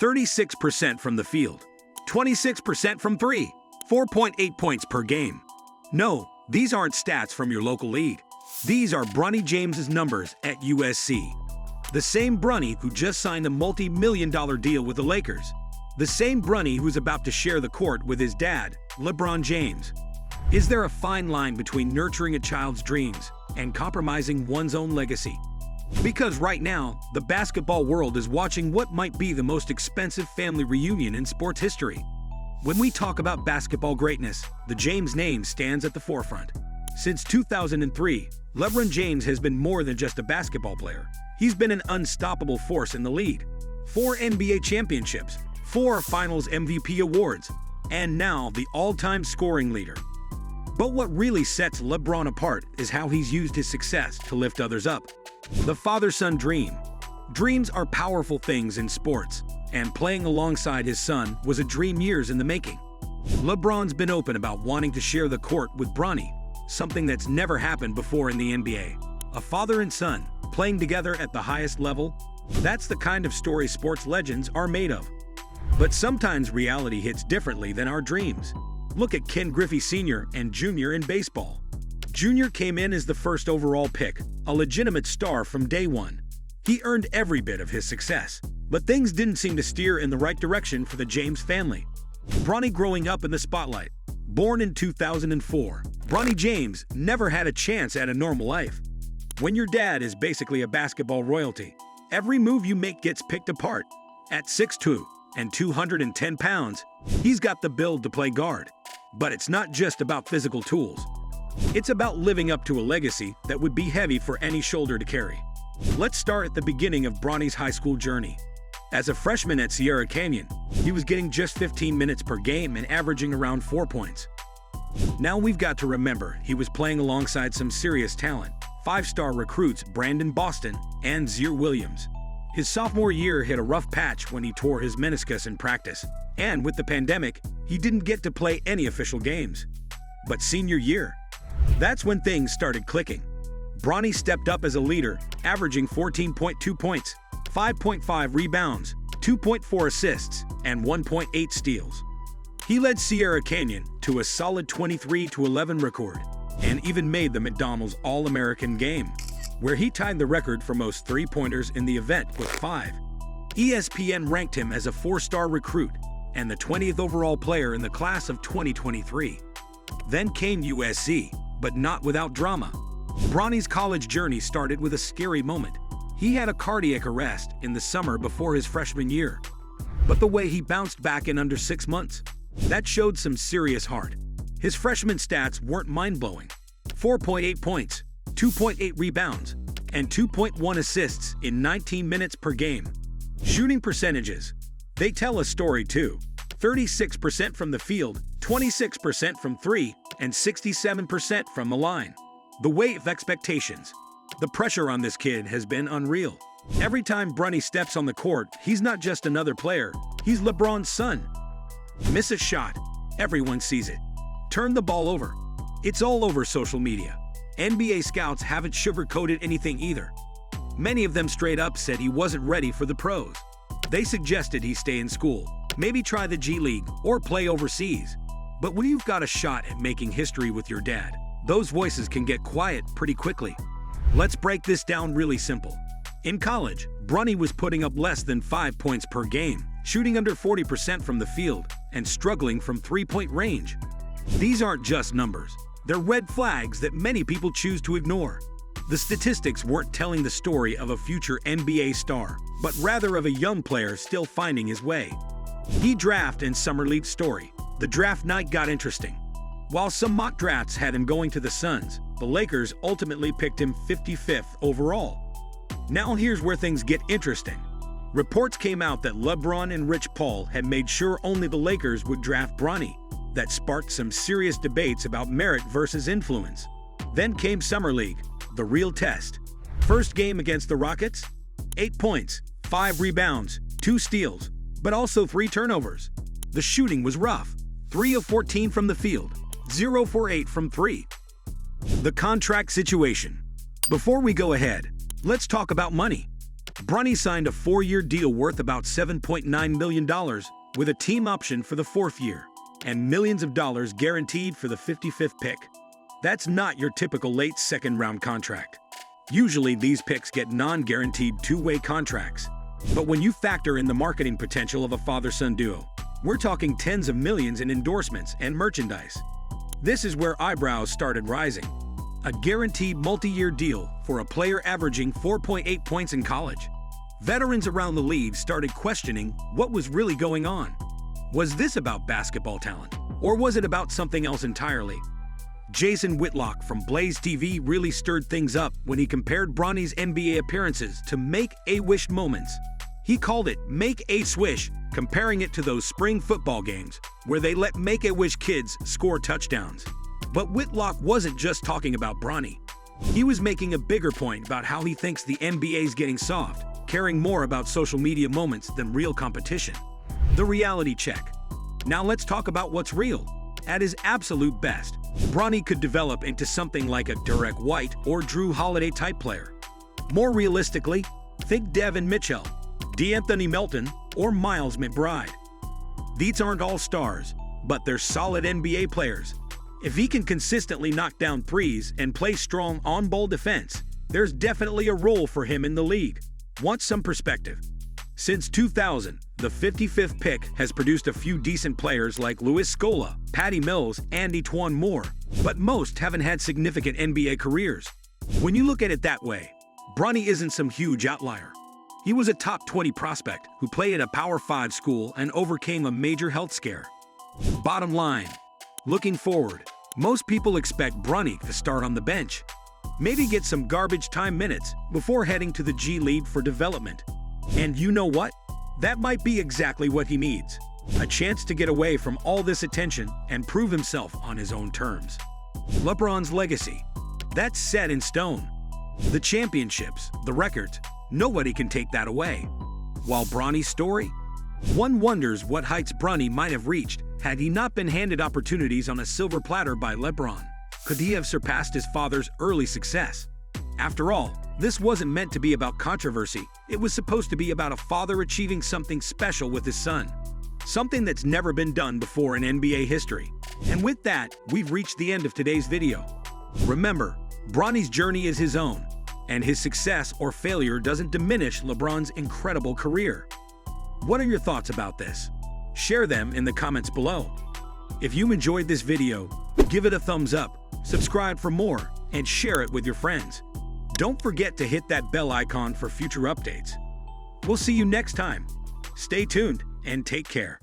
36% from the field, 26% from three, 4.8 points per game. No, these aren't stats from your local league. These are Bronny James's numbers at USC. The same Bronny who just signed a multi-million-dollar deal with the Lakers. The same Bronny who's about to share the court with his dad, LeBron James. Is there a fine line between nurturing a child's dreams and compromising one's own legacy? Because right now, the basketball world is watching what might be the most expensive family reunion in sports history. When we talk about basketball greatness, the James name stands at the forefront. Since 2003, LeBron James has been more than just a basketball player. He's been an unstoppable force in the league. 4 NBA championships, 4 Finals MVP awards, and now the all-time scoring leader. But what really sets LeBron apart is how he's used his success to lift others up. The father-son dream. Dreams are powerful things in sports, and playing alongside his son was a dream years in the making. LeBron's been open about wanting to share the court with Bronny, something that's never happened before in the NBA. A father and son playing together at the highest level? That's the kind of story sports legends are made of. But sometimes reality hits differently than our dreams. Look at Ken Griffey Sr. and Jr. in baseball. Jr. came in as the first overall pick, a legitimate star from day one. He earned every bit of his success, but things didn't seem to steer in the right direction for the James family. Bronny growing up in the spotlight. Born in 2004, Bronny James never had a chance at a normal life. When your dad is basically a basketball royalty, every move you make gets picked apart. At 6'2" and 210 pounds, he's got the build to play guard. But it's not just about physical tools. It's about living up to a legacy that would be heavy for any shoulder to carry. Let's start at the beginning of Bronny's high school journey. As a freshman at Sierra Canyon, he was getting just 15 minutes per game and averaging around 4 points. Now we've got to remember he was playing alongside some serious talent, 5-star recruits Brandon Boston and Zier Williams. His sophomore year hit a rough patch when he tore his meniscus in practice, and with the pandemic, he didn't get to play any official games. But senior year, that's when things started clicking. Bronny stepped up as a leader, averaging 14.2 points, 5.5 rebounds, 2.4 assists, and 1.8 steals. He led Sierra Canyon to a solid 23-11 record, and even made the McDonald's All-American game, where he tied the record for most three-pointers in the event with 5. ESPN ranked him as a 4-star recruit and the 20th overall player in the class of 2023. Then came USC, but not without drama. Bronny's college journey started with a scary moment. He had a cardiac arrest in the summer before his freshman year. But the way he bounced back in under 6 months, that showed some serious heart. His freshman stats weren't mind-blowing. 4.8 points, 2.8 rebounds, and 2.1 assists in 19 minutes per game. Shooting percentages. They tell a story too. 36% from the field, 26% from 3, and 67% from the line. The weight of expectations. The pressure on this kid has been unreal. Every time Bronny steps on the court, he's not just another player, he's LeBron's son. Miss a shot, everyone sees it. Turn the ball over. It's all over social media. NBA scouts haven't sugarcoated anything either. Many of them straight up said he wasn't ready for the pros. They suggested he stay in school, maybe try the G League or play overseas. But when you've got a shot at making history with your dad, those voices can get quiet pretty quickly. Let's break this down really simple. In college, Bronny was putting up less than 5 points per game, shooting under 40% from the field, and struggling from three-point range. These aren't just numbers. They're red flags that many people choose to ignore. The statistics weren't telling the story of a future NBA star, but rather of a young player still finding his way. He draft and summer league story. The draft night got interesting. While some mock drafts had him going to the Suns, the Lakers ultimately picked him 55th overall. Now here's where things get interesting. Reports came out that LeBron and Rich Paul had made sure only the Lakers would draft Bronny. That sparked some serious debates about merit versus influence. Then came Summer League, the real test. First game against the Rockets? 8 points, 5 rebounds, 2 steals, but also 3 turnovers. The shooting was rough. 3 of 14 from the field, 0 for 8 from 3. The contract situation. Before we go ahead, let's talk about money. Bronny signed a 4-year deal worth about $7.9 million with a team option for the 4th year and millions of dollars guaranteed for the 55th pick. That's not your typical late second-round contract. Usually, these picks get non-guaranteed two-way contracts. But when you factor in the marketing potential of a father-son duo, we're talking tens of millions in endorsements and merchandise. This is where eyebrows started rising. A guaranteed multi-year deal for a player averaging 4.8 points in college. Veterans around the league started questioning what was really going on. Was this about basketball talent, or was it about something else entirely? Jason Whitlock from Blaze TV really stirred things up when he compared Bronny's NBA appearances to make-a-wish moments. He called it make-a-swish, comparing it to those spring football games where they let make-a-wish kids score touchdowns. But Whitlock wasn't just talking about Bronny. He was making a bigger point about how he thinks the NBA's getting soft, caring more about social media moments than real competition. The reality check. Now let's talk about what's real. At his absolute best, Bronny could develop into something like a Derek White or Drew Holiday-type player. More realistically, think Devin Mitchell, D'Anthony Melton, or Miles McBride. These aren't all stars, but they're solid NBA players. If he can consistently knock down threes and play strong on-ball defense, there's definitely a role for him in the league. Want some perspective? Since 2000, the 55th pick has produced a few decent players like Luis Scola, Patty Mills, and E'Twaun Moore, but most haven't had significant NBA careers. When you look at it that way, Bronny isn't some huge outlier. He was a top 20 prospect who played at a Power 5 school and overcame a major health scare. Bottom line, looking forward, most people expect Bronny to start on the bench, maybe get some garbage time minutes before heading to the G League for development. And you know what? That might be exactly what he needs. A chance to get away from all this attention and prove himself on his own terms. LeBron's legacy. That's set in stone. The championships, the records, nobody can take that away. While Bronny's story? One wonders what heights Bronny might have reached had he not been handed opportunities on a silver platter by LeBron. Could he have surpassed his father's early success? After all, this wasn't meant to be about controversy. It was supposed to be about a father achieving something special with his son. Something that's never been done before in NBA history. And with that, we've reached the end of today's video. Remember, Bronny's journey is his own, and his success or failure doesn't diminish LeBron's incredible career. What are your thoughts about this? Share them in the comments below. If you enjoyed this video, give it a thumbs up, subscribe for more, and share it with your friends. Don't forget to hit that bell icon for future updates. We'll see you next time. Stay tuned and take care.